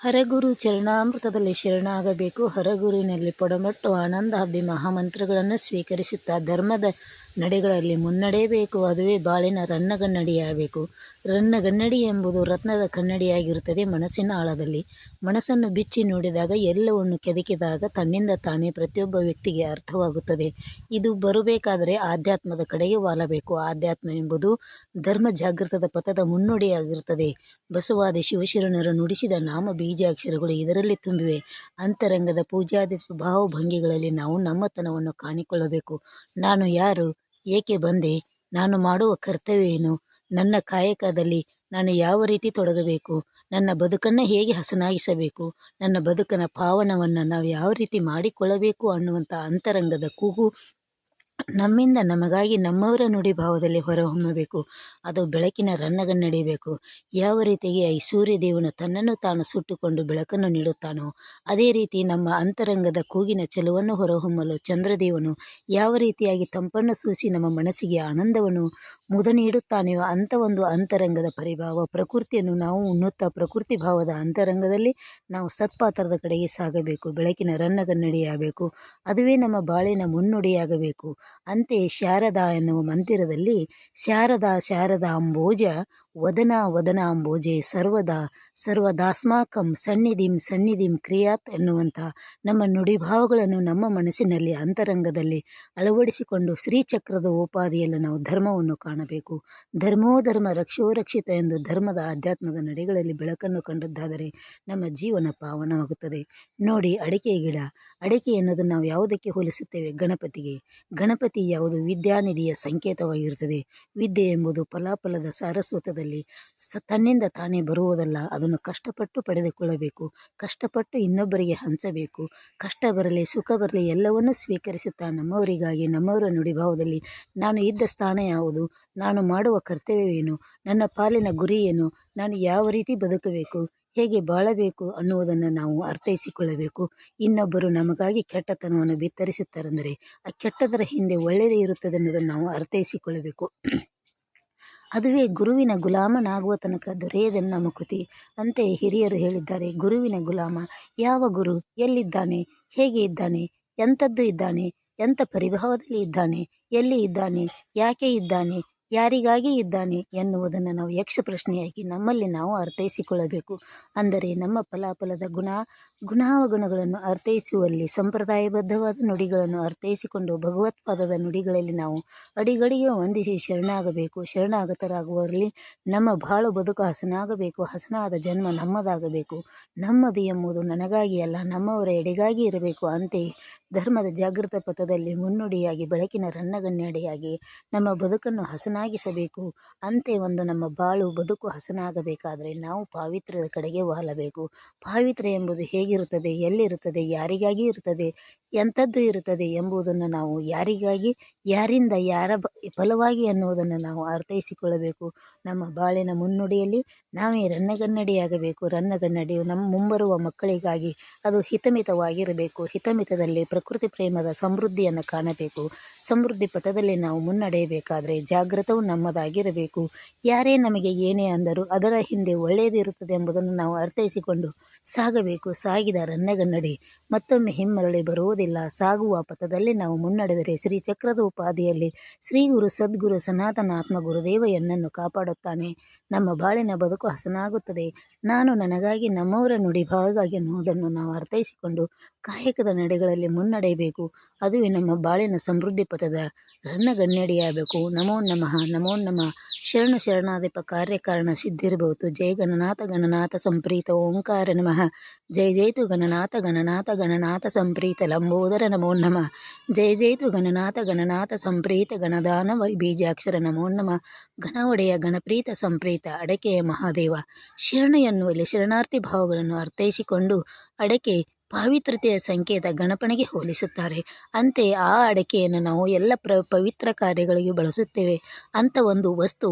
ಹರಗುರು ಚರಣಾಮೃತದಲ್ಲಿ ಶರಣಾಗಬೇಕು. ಹರಗುರುವಿನಲ್ಲಿ ಪೊಡಮಟ್ಟು ಆನಂದಾಬ್ಧಿ ಮಹಾಮಂತ್ರಗಳನ್ನು ಸ್ವೀಕರಿಸುತ್ತಾ ಧರ್ಮದ ನಡೆಗಳಲ್ಲಿ ಮುನ್ನಡೆಯಬೇಕು. ಅದುವೇ ಬಾಳಿನ ರನ್ನಗನ್ನಡಿಯಾಗಬೇಕು. ರನ್ನಗನ್ನಡಿ ಎಂಬುದು ರತ್ನದ ಕನ್ನಡಿಯಾಗಿರುತ್ತದೆ. ಮನಸ್ಸಿನ ಆಳದಲ್ಲಿ ಮನಸ್ಸನ್ನು ಬಿಚ್ಚಿ ನೋಡಿದಾಗ ಎಲ್ಲವನ್ನು ಕೆದಕಿದಾಗ ತನ್ನಿಂದ ತಾನೇ ಪ್ರತಿಯೊಬ್ಬ ವ್ಯಕ್ತಿಗೆ ಅರ್ಥವಾಗುತ್ತದೆ. ಇದು ಬರಬೇಕಾದರೆ ಆಧ್ಯಾತ್ಮದ ಕಡೆಗೆ ವಾಲಬೇಕು. ಆಧ್ಯಾತ್ಮ ಎಂಬುದು ಧರ್ಮ ಜಾಗೃತದ ಪಥದ ಮುನ್ನುಡಿಯಾಗಿರುತ್ತದೆ. ಬಸವಾದಿ ಶಿವಶರಣರು ನುಡಿಸಿದ ನಾಮ ಬೀಜಾಕ್ಷರಗಳು ಇದರಲ್ಲಿ ತುಂಬಿವೆ. ಅಂತರಂಗದ ಪೂಜಾದಿ ಭಾವಭಂಗಿಗಳಲ್ಲಿ ನಾವು ನಮ್ಮತನವನ್ನು ಕಾಣಿಕೊಳ್ಳಬೇಕು. ನಾನು ಯಾರು, ಏಕೆ ಬಂದೆ, ನಾನು ಮಾಡುವ ಕರ್ತವ್ಯವೇನು, ನನ್ನ ಕಾಯಕದಲ್ಲಿ ನಾನು ಯಾವ ರೀತಿ ತೊಡಗಬೇಕು, ನನ್ನ ಬದುಕನ್ನು ಹೇಗೆ ಹಸನಾಗಿಸಬೇಕು, ನನ್ನ ಬದುಕನ ಪಾವನವನ್ನು ನಾವು ಯಾವ ರೀತಿ ಮಾಡಿಕೊಳ್ಳಬೇಕು ಅನ್ನುವಂಥ ಅಂತರಂಗದ ಕೂಗು ನಮ್ಮಿಂದ ನಮಗಾಗಿ ನಮ್ಮವರ ನುಡಿ ಭಾವದಲ್ಲಿ ಹೊರಹೊಮ್ಮಬೇಕು. ಅದು ಬೆಳಕಿನ ರನ್ನಗನ್ನಡಿಬೇಕು. ಯಾವ ರೀತಿಗೆ ಈ ಸೂರ್ಯದೇವನು ತನ್ನನ್ನು ತಾನು ಸುಟ್ಟುಕೊಂಡು ಬೆಳಕನ್ನು ನೀಡುತ್ತಾನೋ ಅದೇ ರೀತಿ ನಮ್ಮ ಅಂತರಂಗದ ಕೂಗಿನ ಚೆಲುವನ್ನು ಹೊರಹೊಮ್ಮಲು ಚಂದ್ರದೇವನು ಯಾವ ರೀತಿಯಾಗಿ ತಂಪನ್ನು ಸೂಸಿ ನಮ್ಮ ಮನಸ್ಸಿಗೆ ಆನಂದವನ್ನು ಮುದ ನೀಡುತ್ತಾನೆಯೋ ಅಂಥ ಒಂದು ಅಂತರಂಗದ ಪರಿಭಾವ ಪ್ರಕೃತಿಯನ್ನು ನಾವು ಉಣ್ಣುತ್ತಾ ಪ್ರಕೃತಿ ಭಾವದ ಅಂತರಂಗದಲ್ಲಿ ನಾವು ಸತ್ಪಾತ್ರದ ಕಡೆಗೆ ಸಾಗಬೇಕು. ಬೆಳಕಿನ ರನ್ನಗನ್ನಡಿಯಾಗಬೇಕು. ಅದುವೇ ನಮ್ಮ ಬಾಳಿನ ಮುನ್ನುಡಿಯಾಗಬೇಕು. ಅಂತೆಯೇ ಶಾರದಾ ಎನ್ನುವ ಮಂದಿರದಲ್ಲಿ ಶಾರದಾ ಶಾರದಾ ಅಂಬೋಜ ವದನ ವದನ ಅಂಬೋಜೆ ಸರ್ವದಾಸ್ಮಾಕಂ ಸನ್ನಿಧಿಂ ಕ್ರಿಯಾತ್ ಎನ್ನುವಂಥ ನಮ್ಮ ನುಡಿಭಾವಗಳನ್ನು ನಮ್ಮ ಮನಸ್ಸಿನಲ್ಲಿ ಅಂತರಂಗದಲ್ಲಿ ಅಳವಡಿಸಿಕೊಂಡು ಶ್ರೀಚಕ್ರದ ಉಪಾಧಿಯಲ್ಲಿ ನಾವು ಧರ್ಮವನ್ನು ಕಾಣಬೇಕು. ಧರ್ಮೋ ಧರ್ಮ ರಕ್ಷೋ ರಕ್ಷಿತ ಎಂದು ಧರ್ಮದ ಆಧ್ಯಾತ್ಮದ ನಡೆಗಳಲ್ಲಿ ಬೆಳಕನ್ನು ಕಂಡದ್ದಾದರೆ ನಮ್ಮ ಜೀವನ ಪಾವನವಾಗುತ್ತದೆ. ನೋಡಿ, ಅಡಿಕೆ ಗಿಡ, ಅಡಿಕೆ ಎನ್ನುವುದನ್ನು ನಾವು ಯಾವುದಕ್ಕೆ ಹೋಲಿಸುತ್ತೇವೆ? ಗಣಪತಿಗೆ. ಗಣಪತಿ ಯಾವುದು? ವಿದ್ಯಾನಿಧಿಯ ಸಂಕೇತವಾಗಿರುತ್ತದೆ. ವಿದ್ಯೆ ಎಂಬುದು ಫಲಾಫಲದ ಸಾರಸ್ವತದಲ್ಲಿ ತನ್ನಿಂದ ತಾನೇ ಬರುವುದಲ್ಲ. ಅದನ್ನು ಕಷ್ಟಪಟ್ಟು ಪಡೆದುಕೊಳ್ಳಬೇಕು. ಕಷ್ಟಪಟ್ಟು ಇನ್ನೊಬ್ಬರಿಗೆ ಹಂಚಬೇಕು. ಕಷ್ಟ ಬರಲಿ ಸುಖ ಬರಲಿ ಎಲ್ಲವನ್ನೂ ಸ್ವೀಕರಿಸುತ್ತಾ ನಮ್ಮವರಿಗಾಗಿ ನಮ್ಮವರ ನುಡಿಭಾವದಲ್ಲಿ ನಾನು ಇದ್ದ ಸ್ಥಾನ ಯಾವುದು, ನಾನು ಮಾಡುವ ಕರ್ತವ್ಯವೇನು, ನನ್ನ ಪಾಲಿನ ಗುರಿ ಏನು, ನಾನು ಯಾವ ರೀತಿ ಬದುಕಬೇಕು, ಹೇಗೆ ಬಾಳಬೇಕು ಅನ್ನುವುದನ್ನು ನಾವು ಅರ್ಥೈಸಿಕೊಳ್ಳಬೇಕು. ಇನ್ನೊಬ್ಬರು ನಮಗಾಗಿ ಕೆಟ್ಟತನವನ್ನು ಬಿತ್ತರಿಸುತ್ತಾರೆಂದರೆ ಆ ಕೆಟ್ಟದರ ಹಿಂದೆ ಒಳ್ಳೆಯದೇ ಇರುತ್ತದೆ ಅನ್ನೋದನ್ನು ನಾವು ಅರ್ಥೈಸಿಕೊಳ್ಳಬೇಕು. ಅದುವೇ ಗುರುವಿನ ಗುಲಾಮನಾಗುವ ತನಕ ದೊರೆಯದೆನ್ನ ಮುಕುತಿ. ಅಂತೆಯೇ ಹಿರಿಯರು ಹೇಳಿದ್ದಾರೆ, ಗುರುವಿನ ಗುಲಾಮ. ಯಾವ ಗುರು? ಎಲ್ಲಿದ್ದಾನೆ? ಹೇಗೆ ಇದ್ದಾನೆ? ಎಂಥದ್ದು ಇದ್ದಾನೆ? ಎಂಥ ಪರಿಭಾವದಲ್ಲಿ ಇದ್ದಾನೆ? ಎಲ್ಲಿ ಇದ್ದಾನೆ? ಯಾಕೆ ಇದ್ದಾನೆ? ಯಾರಿಗಾಗಿ ಇದ್ದಾನೆ ಎನ್ನುವುದನ್ನು ನಾವು ಯಕ್ಷ ಪ್ರಶ್ನೆಯಾಗಿ ನಮ್ಮಲ್ಲಿ ನಾವು ಅರ್ಥೈಸಿಕೊಳ್ಳಬೇಕು. ಅಂದರೆ ನಮ್ಮ ಫಲಾಫಲದ ಗುಣಾವಗುಣಗಳನ್ನು ಅರ್ಥೈಸುವಲ್ಲಿ ಸಂಪ್ರದಾಯಬದ್ಧವಾದ ನುಡಿಗಳನ್ನು ಅರ್ಥೈಸಿಕೊಂಡು ಭಗವತ್ಪಾದದ ನುಡಿಗಳಲ್ಲಿ ನಾವು ಅಡಿಗಡಿಗೆ ವಂದಿಸಿ ಶರಣಾಗಬೇಕು. ಶರಣಾಗತರಾಗುವಲ್ಲಿ ನಮ್ಮ ಬಾಳು ಬದುಕು ಹಸನಾಗಬೇಕು. ಹಸನಾದ ಜನ್ಮ ನಮ್ಮದಾಗಬೇಕು. ನಮ್ಮದು ಎಂಬುದು ನನಗಾಗಿ ಅಲ್ಲ, ನಮ್ಮವರ ಎಡೆಗಾಗಿ ಇರಬೇಕು. ಅಂತೆಯೇ ಧರ್ಮದ ಜಾಗೃತ ಪಥದಲ್ಲಿ ಮುನ್ನುಡಿಯಾಗಿ ಬೆಳಕಿನ ರನ್ನಗನ್ನಡಿಯಾಗಿ ನಮ್ಮ ಬದುಕನ್ನು ಹಸನಾಗಿಸಬೇಕು. ಅಂತೆ ಒಂದು ನಮ್ಮ ಬಾಳು ಬದುಕು ಹಸನಾಗಬೇಕಾದರೆ ನಾವು ಪಾವಿತ್ರ್ಯದ ಕಡೆಗೆ ವಾಲಬೇಕು. ಪಾವಿತ್ರ್ಯ ಎಂಬುದು ಹೇಗಿರುತ್ತದೆ, ಎಲ್ಲಿರುತ್ತದೆ, ಯಾರಿಗಾಗಿ ಇರುತ್ತದೆ, ಎಂಥದ್ದು ಇರುತ್ತದೆ ಎಂಬುದನ್ನು ನಾವು ಯಾರಿಗಾಗಿ, ಯಾರಿಂದ, ಯಾರ ಫಲವಾಗಿ ಅನ್ನುವುದನ್ನು ನಾವು ಅರ್ಥೈಸಿಕೊಳ್ಳಬೇಕು. ನಮ್ಮ ಬಾಳಿನ ಮುನ್ನುಡಿಯಲ್ಲಿ ನಾವೇ ರನ್ನಗನ್ನಡಿಯಾಗಬೇಕು. ರನ್ನಗನ್ನಡಿಯು ನಮ್ಮ ಮುಂಬರುವ ಮಕ್ಕಳಿಗಾಗಿ ಅದು ಹಿತಮಿತವಾಗಿರಬೇಕು. ಹಿತಮಿತದಲ್ಲಿ ಪ್ರಕೃತಿ ಪ್ರೇಮದ ಸಮೃದ್ಧಿಯನ್ನು ಕಾಣಬೇಕು. ಸಮೃದ್ಧಿ ಪಥದಲ್ಲಿ ನಾವು ಮುನ್ನಡೆಯಬೇಕಾದರೆ ಜಾಗೃತವು ನಮ್ಮದಾಗಿರಬೇಕು. ಯಾರೇ ನಮಗೆ ಏನೇ ಅಂದರೂ ಅದರ ಹಿಂದೆ ಒಳ್ಳೆಯದಿರುತ್ತದೆ ಎಂಬುದನ್ನು ನಾವು ಅರ್ಥೈಸಿಕೊಂಡು ಸಾಗಬೇಕು. ಸಾಗಿದ ರನ್ನಗನ್ನಡಿ ಮತ್ತೊಮ್ಮೆ ಹಿಮ್ಮರಳಿ ಬರುವುದಿಲ್ಲ. ಸಾಗುವ ಪಥದಲ್ಲಿ ನಾವು ಮುನ್ನಡೆದರೆ ಶ್ರೀಚಕ್ರದ ಉಪಾಧಿಯಲ್ಲಿ ಶ್ರೀ ಗುರು ಸದ್ಗುರು ಸನಾತನ ಆತ್ಮ ಗುರುದೇವ ಎನ್ನನ್ನು ಕಾಪಾಡುತ್ತಾನೆ. ನಮ್ಮ ಬಾಳಿನ ಬದುಕು ಹಸನಾಗುತ್ತದೆ. ನಾನು ನನಗಾಗಿ ನಮ್ಮವರ ನುಡಿಭಾವವಾಗಿ ಅನ್ನುವುದನ್ನು ನಾವು ಅರ್ಥೈಸಿಕೊಂಡು ಕಾಯಕದ ನಡೆಗಳಲ್ಲಿ ಮುನ್ನಡೆಯಬೇಕು. ಅದುವೇ ನಮ್ಮ ಬಾಳಿನ ಸಮೃದ್ಧಿ ಪಥದ ರನ್ನಗನ್ನಡಿಯಾಗಬೇಕು. ನಮೋ ನಮಃ. ನಮೋ ನಮಃ. ಶರಣು ಶರಣಾಧಿಪ ಕಾರ್ಯಕಾರಣ ಸಿದ್ಧಿರ್ಭವತು. ಜಯ ಗಣನಾಥ ಗಣನಾಥ ಸಂಪ್ರೀತ ಓಂಕಾರ ನಮಃ. ಜಯ ಜಯತು ಗಣನಾಥ ಗಣನಾಥ ಗಣನಾಥ ಸಂಪ್ರೀತ ಲಂಬೋದರ ನಮೋ ನಮಃ. ಜಯ ಜಯತು ಗಣನಾಥ ಗಣನಾಥ ಸಂಪ್ರೀತ ಗಣದಾನ ಬೀಜಾಕ್ಷರ ನಮೋ ನಮಃ. ಘನ ಒಡೆಯ ಗಣಪ್ರೀತ ಸಂಪ್ರೀತ ಅಡಕೆಯ ಮಹಾದೇವ. ಶರಣು ಎನ್ನುವಲ್ಲಿ ಶರಣಾರ್ಥಿ ಭಾವಗಳನ್ನು ಅರ್ಥೈಸಿಕೊಂಡು ಅಡಕೆ ಪಾವಿತ್ರತೆಯ ಸಂಕೇತ ಗಣಪನಿಗೆ ಹೋಲಿಸುತ್ತಾರೆ. ಅಂತೆಯೇ ಆ ಅಡಕೆಯನ್ನು ನಾವು ಎಲ್ಲ ಪವಿತ್ರ ಕಾರ್ಯಗಳಿಗೆ ಬಳಸುತ್ತೇವೆ. ಅಂಥ ಒಂದು ವಸ್ತು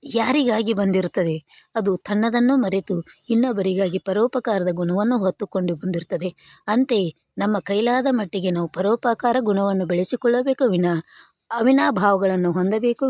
ಯಾರಿಗಾಗಿ ಬಂದಿರುತ್ತದೆ? ಅದು ತನ್ನದನ್ನು ಮರೆತು ಇನ್ನೊಬ್ಬರಿಗಾಗಿ ಪರೋಪಕಾರದ ಗುಣವನ್ನು ಹೊತ್ತುಕೊಂಡು ಬಂದಿರುತ್ತದೆ. ಅಂತೆಯೇ ನಮ್ಮ ಕೈಲಾದ ಮಟ್ಟಿಗೆ ನಾವು ಪರೋಪಕಾರ ಗುಣವನ್ನು ಬೆಳೆಸಿಕೊಳ್ಳಬೇಕು ಅವಿನಾಭಾವಗಳನ್ನು ಹೊಂದಬೇಕು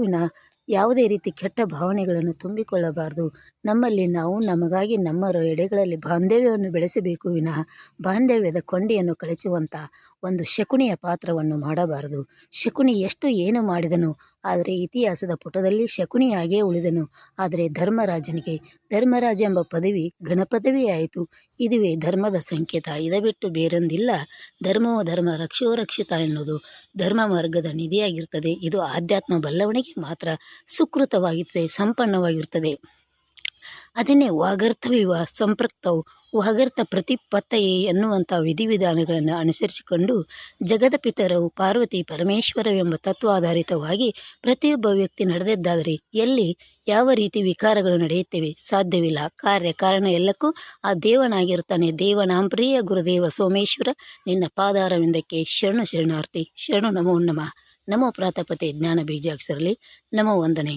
ಯಾವುದೇ ರೀತಿ ಕೆಟ್ಟ ಭಾವನೆಗಳನ್ನು ತುಂಬಿಕೊಳ್ಳಬಾರದು. ನಮ್ಮಲ್ಲಿ ನಾವು ನಮಗಾಗಿ ನಮ್ಮ ಎಡೆಗಳಲ್ಲಿ ಬಾಂಧವ್ಯವನ್ನು ಬೆಳೆಸಬೇಕು ವಿನಃ ಬಾಂಧವ್ಯದ ಕೊಂಡಿಯನ್ನು ಕಳಚುವಂಥ ಒಂದು ಶಕುನಿಯ ಪಾತ್ರವನ್ನು ಮಾಡಬಾರದು. ಶಕುನಿ ಎಷ್ಟು ಏನು ಮಾಡಿದನು, ಆದರೆ ಇತಿಹಾಸದ ಪುಟದಲ್ಲಿ ಶಕುನಿಯಾಗೇ ಉಳಿದನು. ಆದರೆ ಧರ್ಮರಾಜನಿಗೆ ಧರ್ಮರಾಜ ಎಂಬ ಪದವಿ ಗಣಪದವಿಯಾಯಿತು. ಇದುವೇ ಧರ್ಮದ ಸಂಕೇತ. ಇದ ಬಿಟ್ಟು ಬೇರೊಂದಿಲ್ಲ. ಧರ್ಮವೋ ಧರ್ಮ ರಕ್ಷೋ ರಕ್ಷಿತ ಎನ್ನುವುದು ಧರ್ಮ ಮಾರ್ಗದ ನಿಧಿಯಾಗಿರ್ತದೆ. ಇದು ಆಧ್ಯಾತ್ಮ ಬಲ್ಲವನಿಗೆ ಮಾತ್ರ ಸುಕೃತವಾಗಿರ್ತದೆ, ಸಂಪನ್ನವಾಗಿರ್ತದೆ. ಅದನ್ನೇ ವಾಗರ್ಥವಿವ ಸಂಪೃಕ್ತವು ವಾಗರ್ಥ ಪ್ರತಿಪತ್ತಯೇ ಎನ್ನುವಂಥ ವಿಧಿವಿಧಾನಗಳನ್ನು ಅನುಸರಿಸಿಕೊಂಡು ಜಗದ ಪಿತರವು ಪಾರ್ವತಿ ಪರಮೇಶ್ವರವೆಂಬ ತತ್ವಾಧಾರಿತವಾಗಿ ಪ್ರತಿಯೊಬ್ಬ ವ್ಯಕ್ತಿ ನಡೆದಿದ್ದಾದರೆ ಎಲ್ಲಿ ಯಾವ ರೀತಿ ವಿಕಾರಗಳು ನಡೆಯುತ್ತವೆ? ಸಾಧ್ಯವಿಲ್ಲ. ಕಾರ್ಯಕಾರಣ ಎಲ್ಲಕ್ಕೂ ಆ ದೇವನಾಗಿರ್ತಾನೆ. ದೇವನಾಂಪ್ರಿಯ ಗುರುದೇವ ಸೋಮೇಶ್ವರ ನಿನ್ನ ಪಾದಾರವಿಂದಕ್ಕೆ ಶರಣು ಶರಣಾರ್ಥಿ. ಶರಣು ನಮೋ ನಮಃ. ನಮೋ ಪ್ರಾತಪತೆ ಜ್ಞಾನ ಬೀಜಾಕ್ಷರಲಿ. ನಮೋ ವಂದನೆ.